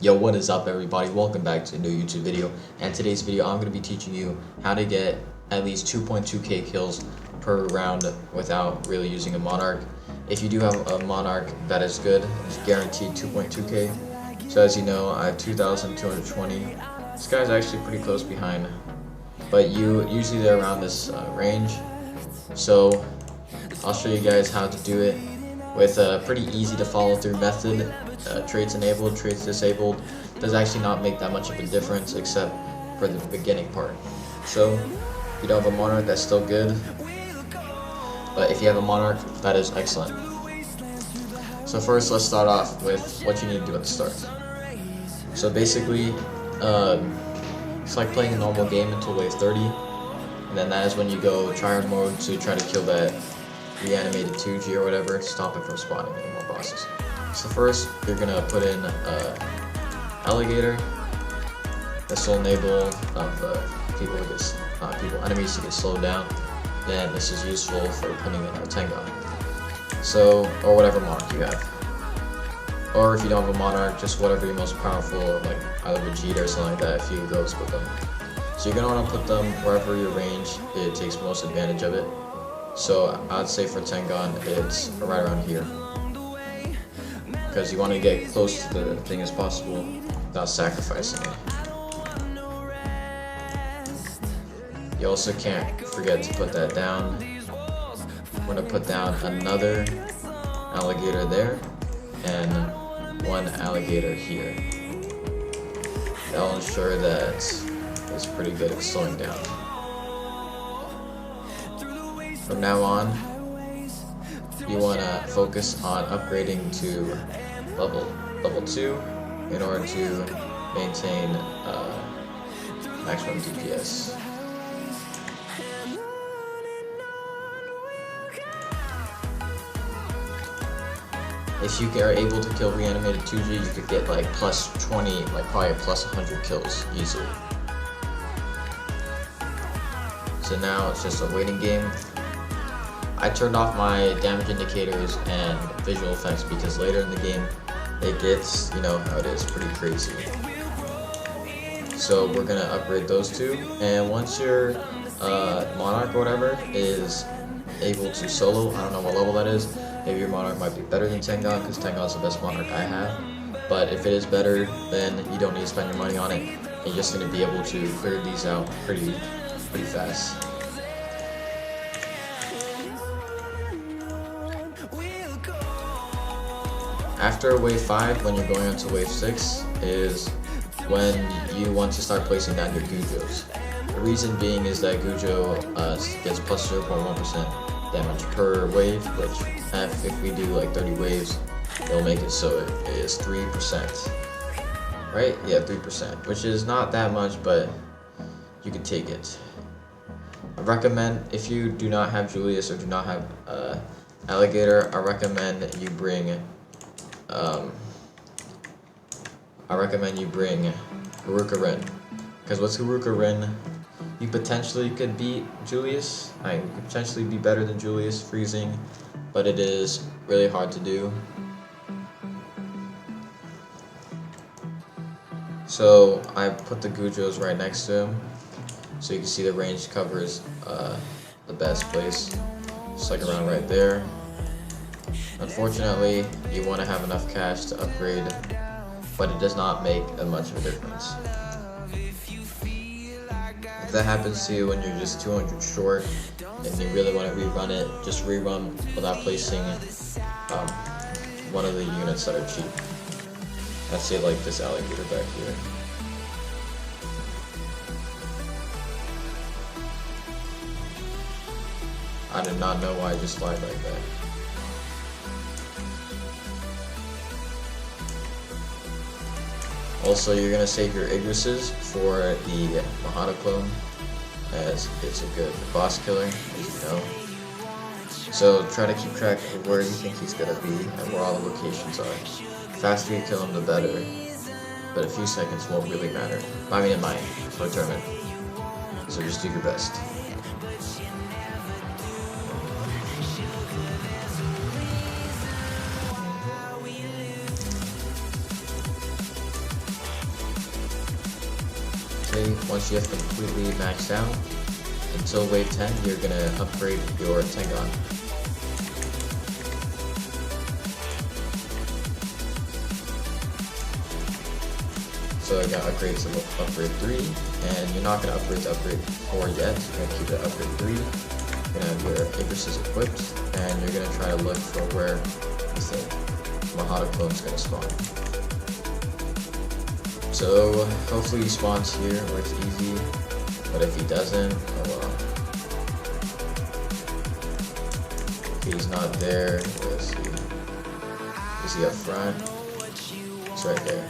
Yo, what is up everybody? Welcome back to a new YouTube video. And today's video I'm going to be teaching you how to get at least 2.2k kills per round without really using a Monarch. If you do have a Monarch, that is good. It's guaranteed 2.2k. So as you know, I have 2,220. This guy's actually pretty close behind. But usually they're around this range. So I'll show you guys how to do it with a pretty easy to follow through method. Traits enabled, traits disabled does actually not make that much of a difference except for the beginning part. So if you don't have a Monarch, that's still good, but if you have a Monarch, that is excellent. So first, let's start off with what you need to do at the start. So basically, it's like playing a normal game until wave 30, and then that is when you go tryhard mode to try to kill that reanimated 2G or whatever, stop it from spawning any more bosses. So first, you're gonna put in alligator. This will enable enemies to get slowed down. Then this is useful for putting in a Tengon. So, or whatever Monarch you have. Or if you don't have a Monarch, just whatever your most powerful, like either Vegeta or something like that, a few of those put them. So you're gonna wanna put them wherever your range, it takes most advantage of it. So I'd say for Tengon, it's right around here, because you want to get close to the thing as possible without sacrificing it. You also can't forget to put that down. I'm going to put down another alligator there and one alligator here. That'll ensure that it's pretty good at slowing down. From now on, you want to focus on upgrading to level 2 in order to maintain maximum DPS. If you are able to kill reanimated 2G, you could get like plus 20, like probably plus 100 kills easily. So now it's just a waiting game. I turned off my damage indicators and visual effects because later in the game it gets, you know how it is, pretty crazy. So we're gonna upgrade those two, and once your Monarch or whatever is able to solo, I don't know what level that is, maybe your Monarch might be better than Tengon because Tengon's the best Monarch I have, but if it is better, then you don't need to spend your money on it. You're just gonna be able to clear these out pretty fast. After wave 5, when you're going on to wave 6, is when you want to start placing down your Gujos. The reason being is that Gujo gets plus 0.1% damage per wave, which if we do like 30 waves, it'll make it so it is 3%. Right? Yeah, 3%, which is not that much, but you can take it. I recommend, if you do not have Julius or do not have Alligator, I recommend you bring Haruka Rin, because with Haruka Rin, you potentially could beat Julius. You could potentially be better than Julius freezing, but it is really hard to do. So I put the Gujos right next to him, so you can see the range covers the best place. It's like around right there. Unfortunately, you want to have enough cash to upgrade, but it does not make much of a difference. If that happens to you when you're just 200 short and you really want to rerun it, just rerun without placing one of the units that are cheap. Let's say like this alligator back here. I did not know why I just lied like that. Also, you're going to save your Igrises for the Mahana clone, as it's a good boss killer, as you know. So try to keep track of where you think he's going to be and where all the locations are. The faster you kill him, the better, but a few seconds won't really matter. I mean, it might, for a tournament. So just do your best. Okay, once you have completely maxed out, until wave 10, you're gonna upgrade your Tengon. So I got upgrade to upgrade 3, and you're not gonna upgrade to upgrade 4 yet. You're gonna keep it at upgrade 3. You're gonna have your Igrises equipped, and you're gonna try to look for where you think Mahata clone's gonna spawn. So hopefully he spawns here where it's easy, but if he doesn't, oh well. If he's not there, let's see. Is he up front? It's right there.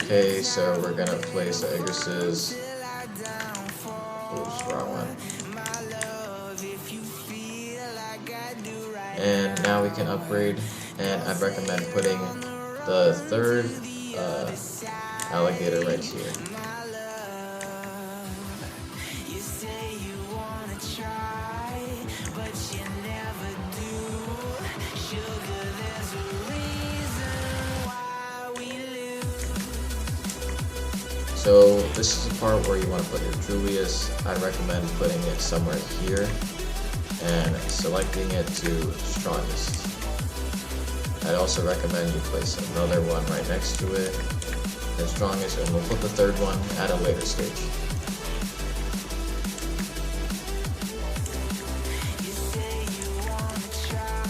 Okay, so we're gonna place the Igrises. Oops, wrong one. And now we can upgrade, and I'd recommend putting the third alligator right here. So this is the part where you want to put your Julius. I recommend putting it somewhere here and selecting it to strongest. I'd also recommend you place another one right next to it, the strongest, and we'll put the third one at a later stage.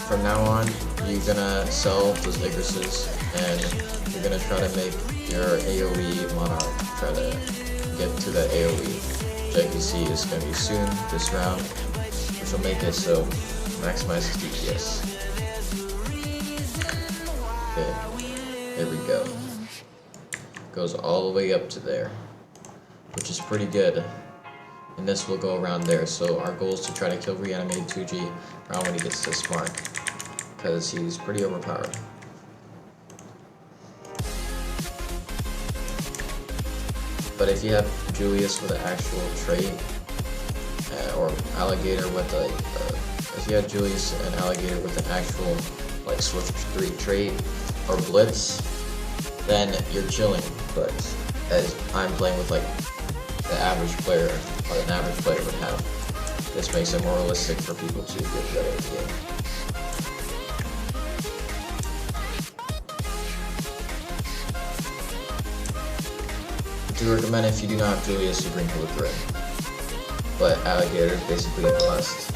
From now on, you're gonna sell those Igrises, and you're gonna try to make your AoE Monarch, try to get to that AoE, which I can see is gonna be soon this round, which will make it so maximize DPS. Okay, there we go. Goes all the way up to there, which is pretty good. And this will go around there. So our goal is to try to kill reanimated 2G around when he gets to this mark, because he's pretty overpowered. But if you have Julius with an actual trait, or alligator with a, if you have Julius and alligator with an actual like Swift 3 trait or Blitz, then you're chilling. But as I'm playing with like the average player, or an average player would have, this makes it more realistic for people to get better at the game. I do recommend, if you do not have Julius, you bring Grid, but alligator is basically a must.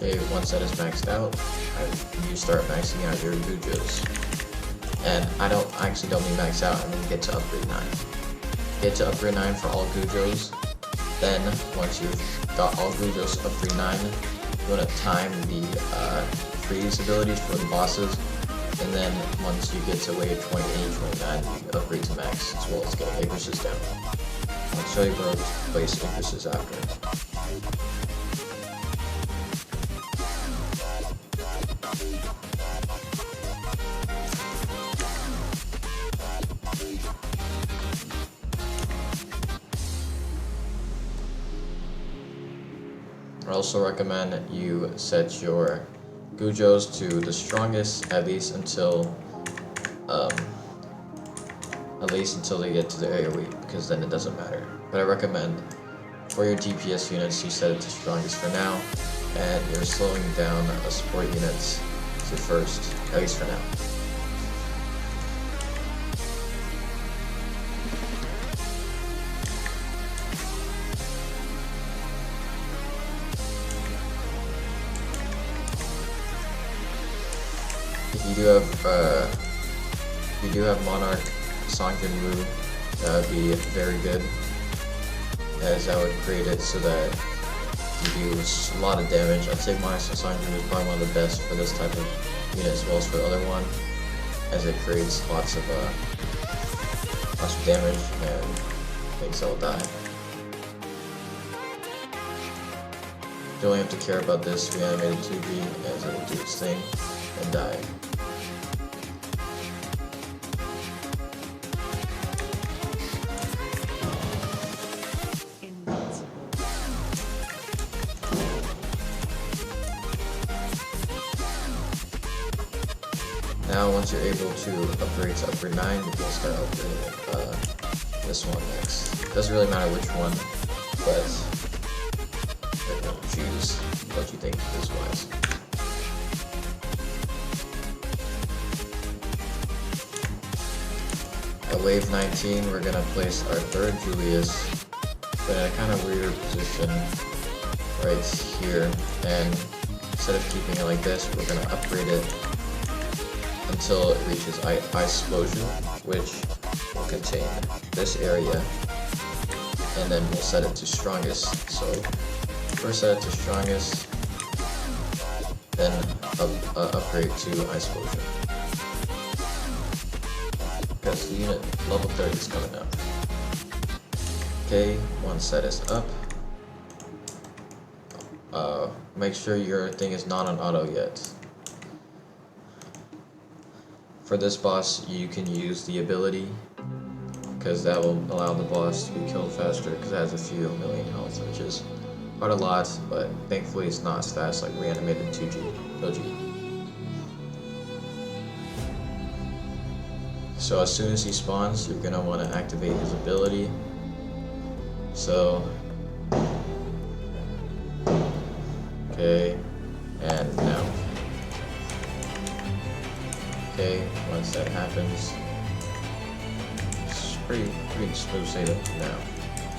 Okay, once that is maxed out, you start maxing out your Gujos. And I actually don't mean max out, I mean get to upgrade 9. Get to upgrade 9 for all Gujos. Then, once you've got all Gujos upgrade 9, you want to time the freeze abilities for the bosses. And then, once you get to wave 28, 29, you can upgrade to max, as well as get Igrises down. I'll show you where to place Igrises after. I also recommend you set your Gujos to the strongest at least until they get to the AoE, because then it doesn't matter. But I recommend for your DPS units you set it to strongest for now, and you're slowing down support units to first, at least for now. If you do have Monarch Songkin Wu, that would be very good, as I would create it so that you do a lot of damage. I'd say minus 600 is probably one of the best for this type of unit as well as for the other one, as it creates lots of damage and makes they'll die. You only have to care about this reanimated 2B as it will do its thing and die. Now once you're able to upgrade to upgrade 9, you can start upgrading this one next. Doesn't really matter which one, but choose what you think is wise. At wave 19, we're going to place our third Julius, but in a kind of weird position right here, and instead of keeping it like this, we're going to upgrade it until it reaches Ice Explosion, which will contain this area, and then we'll set it to strongest. So first set it to strongest, then upgrade to Ice Explosion, because the unit level 30 is coming up. Okay, once that is up, make sure your thing is not on auto yet. For this boss, you can use the ability, because that will allow the boss to be killed faster, because it has a few million health, which is quite a lot, but thankfully it's not as fast like reanimated 2G. So as soon as he spawns, you're going to want to activate his ability. So, okay, and now. Okay, once that happens, it's pretty smooth sailing from now.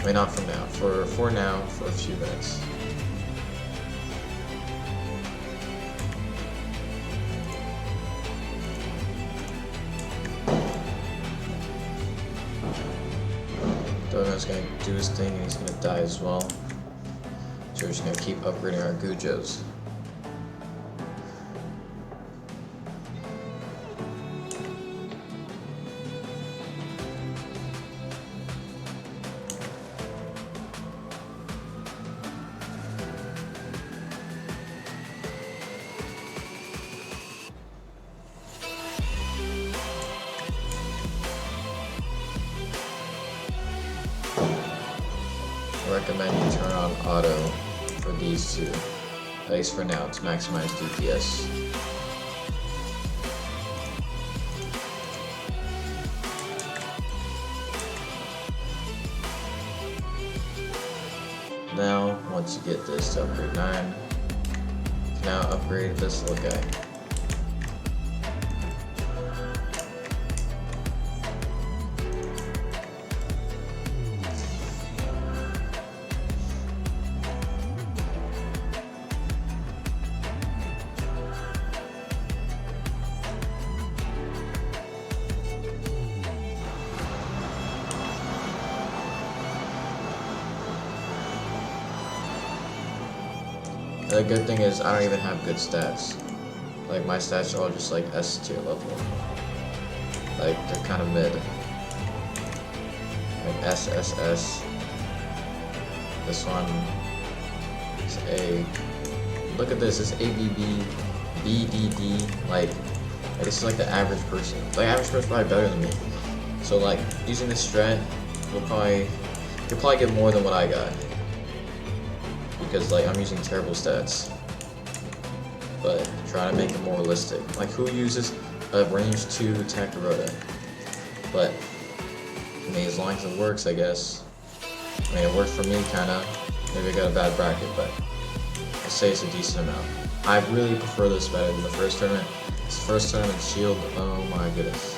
I mean, not from now, for now, for a few minutes. Dono's gonna do his thing and he's gonna die as well. So we're just gonna keep upgrading our Gujos. I recommend you turn on auto for these two, at least for now, to maximize DPS. Now, once you get this to upgrade 9, you can now upgrade this little guy. The good thing is I don't even have good stats. Like my stats are all just like S tier level. Like they're kind of mid. Like S. This one is A. Look at this. It's ABB, BDD. Like this is like the average person. Like average person's probably better than me. So like using this strat, you'll probably get more than what I got. Because like I'm using terrible stats, but try to make it more realistic. Like who uses a range 2 TAKEDOWNS? But I mean, as long as it works, I guess. I mean, it worked for me kinda. Maybe I got a bad bracket, but I'd say it's a decent amount. I really prefer this better than the first tournament. This first tournament shield, oh my goodness,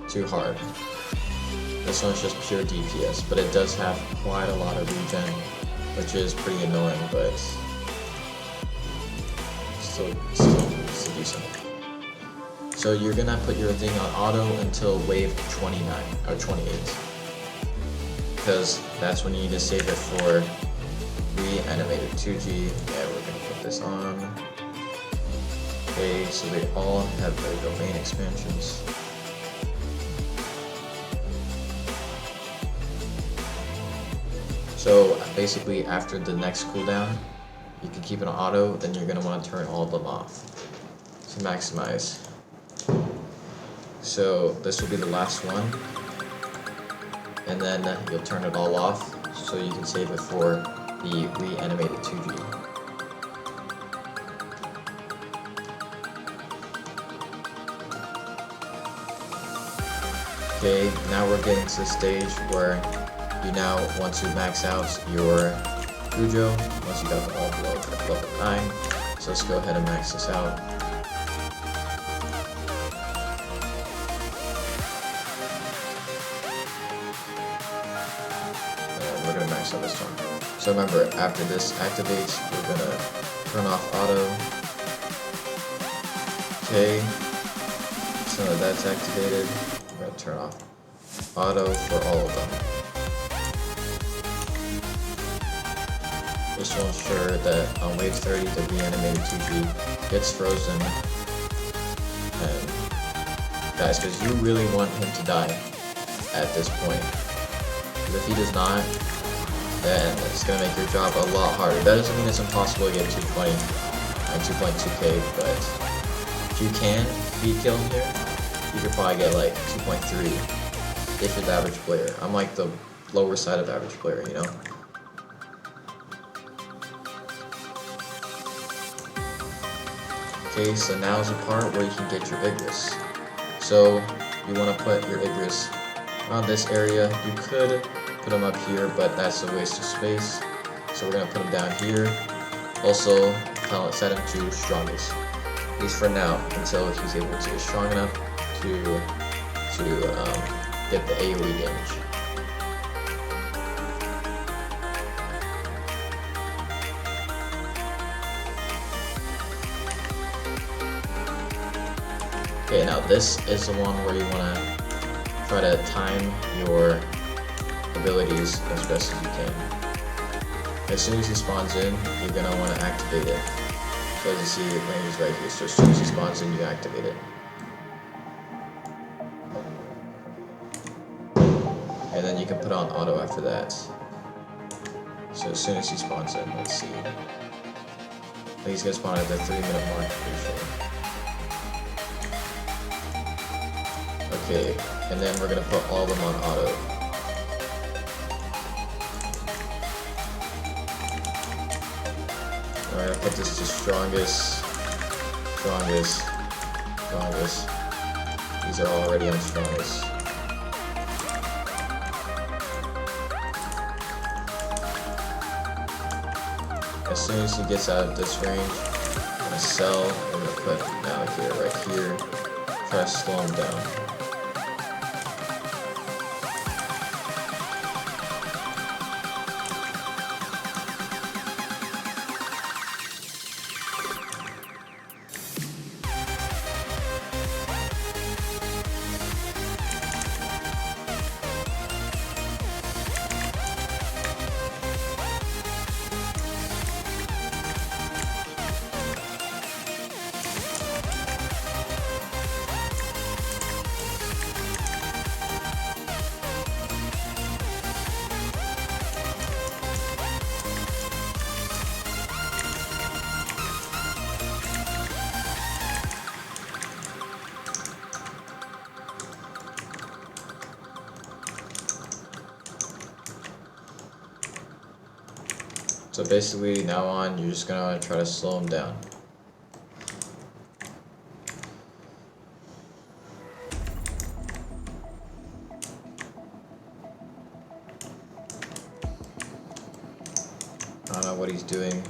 too hard. This one's just pure DPS, but it does have quite a lot of regen, which is pretty annoying, but still decent. So you're gonna put your thing on auto until wave 29 or 28, because that's when you need to save it for reanimated 2G. Yeah, we're gonna put this on. Okay, so they all have their domain expansions. So basically after the next cooldown, you can keep it on auto, then you're gonna want to turn all of them off to maximize. So this will be the last one, and then you'll turn it all off so you can save it for the reanimated 2G. Okay, now we're getting to the stage where you now want to max out your Gujo once you got them all below level 9. So let's go ahead and max this out. And we're gonna max out this one. So remember, after this activates, we're gonna turn off auto. Okay, so that's activated. We're gonna turn off auto for all of them. This will ensure that on wave 30 the reanimated 2G gets frozen. And guys, because you really want him to die at this point. Because if he does not, then it's going to make your job a lot harder. That doesn't mean it's impossible to get 220 and 2.2k, but if you can beat kill him here, you could probably get like 2.3 if you're the average player. I'm like the lower side of average player, you know? Okay, so now is the part where you can get your Igris. So you want to put your Igris around this area. You could put them up here, but that's a waste of space. So we're going to put them down here. Also, set him to strongest, at least for now, until he's able to get strong enough to get the AoE damage. Okay, now this is the one where you want to try to time your abilities as best as you can. As soon as he spawns in, you're going to want to activate it. So as you see, it ranges right here, so as soon as he spawns in, you activate it. And then you can put on auto after that. So as soon as he spawns in, let's see. I think he's going to spawn at the 3-minute mark, pretty sure. Okay, and then we're going to put all of them on auto. We're going to put this to strongest, strongest, strongest. These are already on strongest. As soon as he gets out of this range, I'm going to sell, I'm going to put now here, right here, try to slow him down. So basically, now on, you're just gonna try to slow him down. I don't know what he's doing,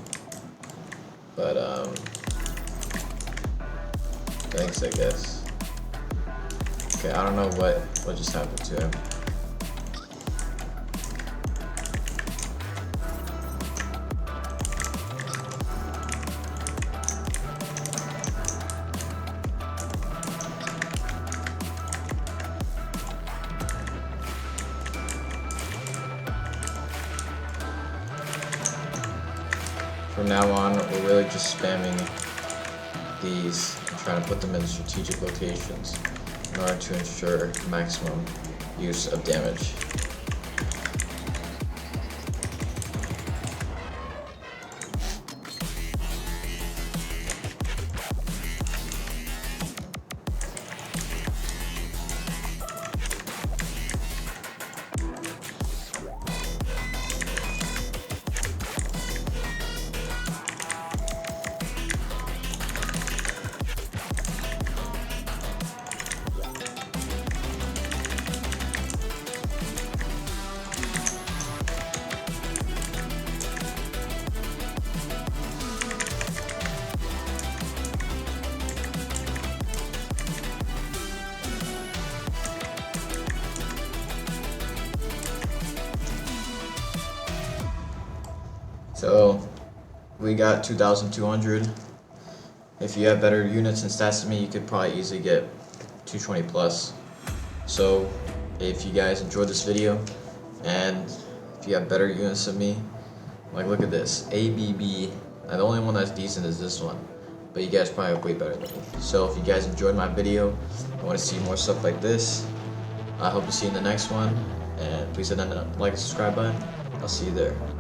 but thanks, I guess. Okay, I don't know what just happened to him. from now on, we're really just spamming these and trying to put them in strategic locations in order to ensure maximum use of damage. So we got 2,200. If you have better units and stats than me, you could probably easily get 220 plus. So if you guys enjoyed this video, and if you have better units than me, like look at this, ABB, and the only one that's decent is this one, but you guys probably have way better than me. So if you guys enjoyed my video, I want to see more stuff like this, I hope to see you in the next one, and please hit that like and subscribe button. I'll see you there.